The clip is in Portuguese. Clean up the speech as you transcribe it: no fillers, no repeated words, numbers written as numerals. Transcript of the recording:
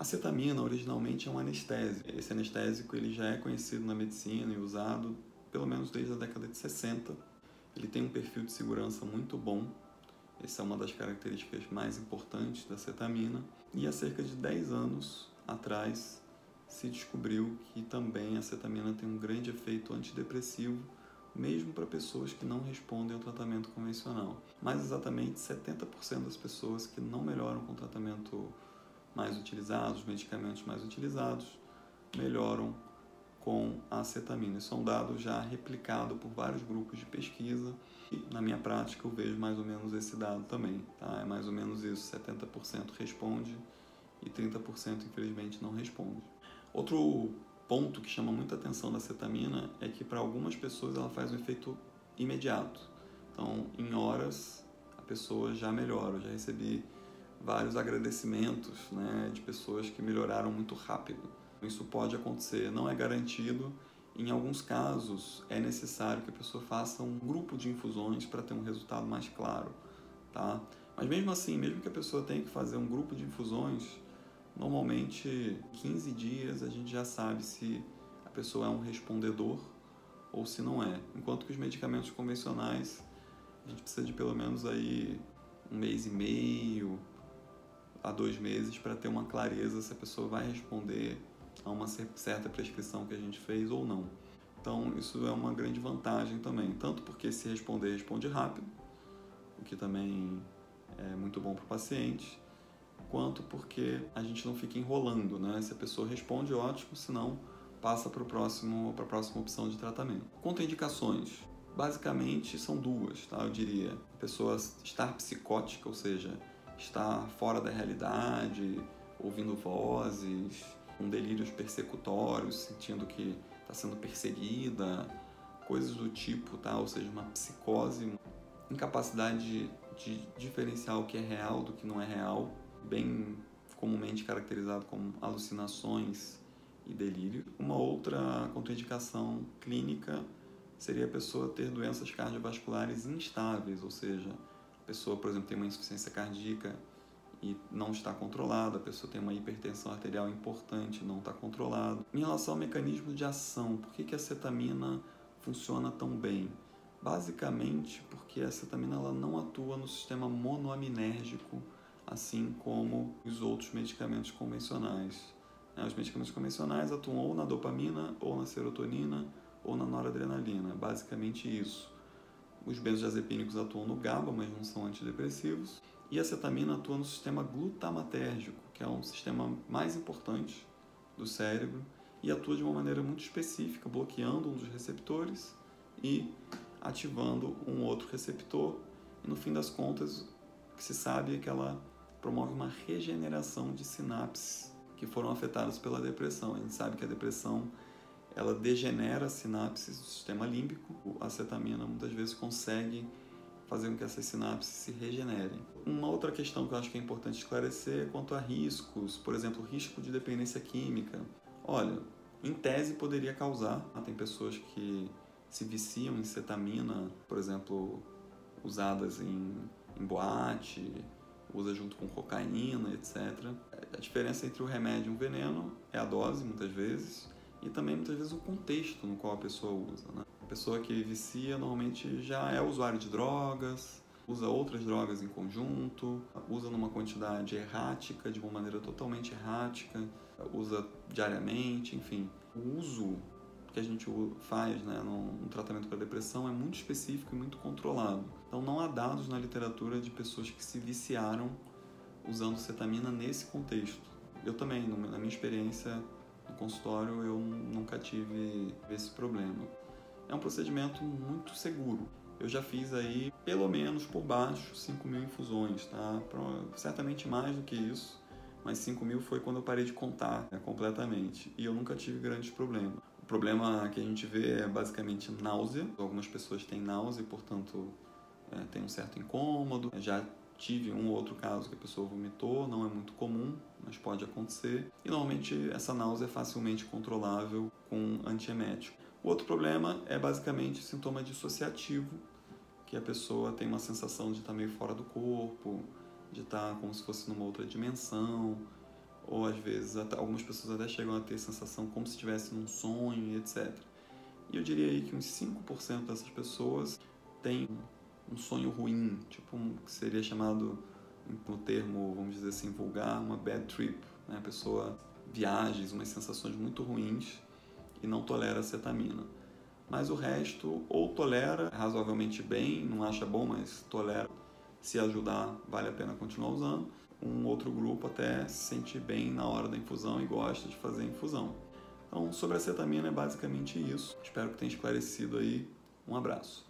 cetamina originalmente é um anestésico. Esse anestésico ele já é conhecido na medicina e usado pelo menos desde a década de 60. Ele tem um perfil de segurança muito bom. Essa é uma das características mais importantes da cetamina. E há cerca de 10 anos atrás se descobriu que também a cetamina tem um grande efeito antidepressivo, mesmo para pessoas que não respondem ao tratamento convencional. Mais exatamente 70% das pessoas que não melhoram com o tratamento mais utilizado, os medicamentos mais utilizados, melhoram com a cetamina. Isso é um dado já replicado por vários grupos de pesquisa e na minha prática eu vejo mais ou menos esse dado também. Tá? É mais ou menos isso, 70% responde e 30% infelizmente não responde. Outro ponto que chama muita atenção da cetamina é que para algumas pessoas ela faz um efeito imediato. Então, em horas a pessoa já melhora. Eu já recebi vários agradecimentos, né, de pessoas que melhoraram muito rápido. Isso pode acontecer, não é garantido. Em alguns casos é necessário que a pessoa faça um grupo de infusões para ter um resultado mais claro, tá? Mas mesmo assim, mesmo que a pessoa tenha que fazer um grupo de infusões, normalmente 15 dias a gente já sabe se a pessoa é um respondedor ou se não é. Enquanto que os medicamentos convencionais, a gente precisa de pelo menos aí 1 mês e meio a 2 meses para ter uma clareza se a pessoa vai responder a uma certa prescrição que a gente fez ou não. Então isso é uma grande vantagem também, tanto porque se responder, responde rápido, o que também é muito bom para o paciente, quanto porque a gente não fica enrolando, né? Se a pessoa responde, ótimo, se não, passa para a próxima opção de tratamento. Contraindicações, basicamente são duas, tá? Eu diria, a pessoa estar psicótica, ou seja, estar fora da realidade, ouvindo vozes, com delírios persecutórios, sentindo que está sendo perseguida, coisas do tipo, tá? Ou seja, uma psicose, incapacidade de diferenciar o que é real do que não é real, bem comumente caracterizado como alucinações e delírio. Uma outra contraindicação clínica seria a pessoa ter doenças cardiovasculares instáveis, ou seja, a pessoa, por exemplo, tem uma insuficiência cardíaca e não está controlada, a pessoa tem uma hipertensão arterial importante e não está controlada. Em relação ao mecanismo de ação, por que a cetamina funciona tão bem? Basicamente porque a cetamina ela não atua no sistema monoaminérgico, assim como os outros medicamentos convencionais. Os medicamentos convencionais atuam ou na dopamina, ou na serotonina, ou na noradrenalina, basicamente isso. Os benzodiazepínicos atuam no GABA, mas não são antidepressivos. E a cetamina atua no sistema glutamatérgico, que é um sistema mais importante do cérebro, e atua de uma maneira muito específica, bloqueando um dos receptores e ativando um outro receptor. E no fim das contas, o que se sabe é que ela promove uma regeneração de sinapses que foram afetadas pela depressão. A gente sabe que a depressão ela degenera as sinapses do sistema límbico. A cetamina muitas vezes consegue fazer com que essas sinapses se regenerem. Uma outra questão que eu acho que é importante esclarecer é quanto a riscos, por exemplo, risco de dependência química. Olha, em tese poderia causar, tem pessoas que se viciam em cetamina, por exemplo, usadas em boate, usa junto com cocaína, etc. A diferença entre o remédio e o veneno é a dose, muitas vezes, e também muitas vezes o contexto no qual a pessoa usa, né? A pessoa que vicia normalmente já é usuário de drogas, usa outras drogas em conjunto, usa numa quantidade errática, de uma maneira totalmente errática, usa diariamente, enfim. O uso que a gente faz, né, no tratamento para depressão é muito específico e muito controlado. Então não há dados na literatura de pessoas que se viciaram usando cetamina nesse contexto. Eu também, na minha experiência no consultório, eu nunca tive esse problema. É um procedimento muito seguro. Eu já fiz aí, pelo menos por baixo, 5.000 infusões, tá? Certamente mais do que isso, mas 5.000 foi quando eu parei de contar, né, completamente. E eu nunca tive grandes problemas. O problema que a gente vê é basicamente náusea. Algumas pessoas têm náusea e, portanto, tem um certo incômodo. Já tive um ou outro caso que a pessoa vomitou, não é muito comum, mas pode acontecer. E normalmente essa náusea é facilmente controlável com antiemético. O outro problema é basicamente sintoma dissociativo, que a pessoa tem uma sensação de estar meio fora do corpo, de estar como se fosse numa outra dimensão, ou às vezes algumas pessoas até chegam a ter sensação como se estivesse num sonho, etc. E eu diria aí que uns 5% dessas pessoas têm um sonho ruim, tipo que seria chamado, no termo, vamos dizer assim, vulgar, uma bad trip, né? A pessoa viagens, umas sensações muito ruins e não tolera a cetamina. Mas o resto ou tolera razoavelmente bem, não acha bom, mas tolera. Se ajudar, vale a pena continuar usando. Um outro grupo até se sente bem na hora da infusão e gosta de fazer a infusão. Então, sobre a cetamina é basicamente isso. Espero que tenha esclarecido aí. Um abraço.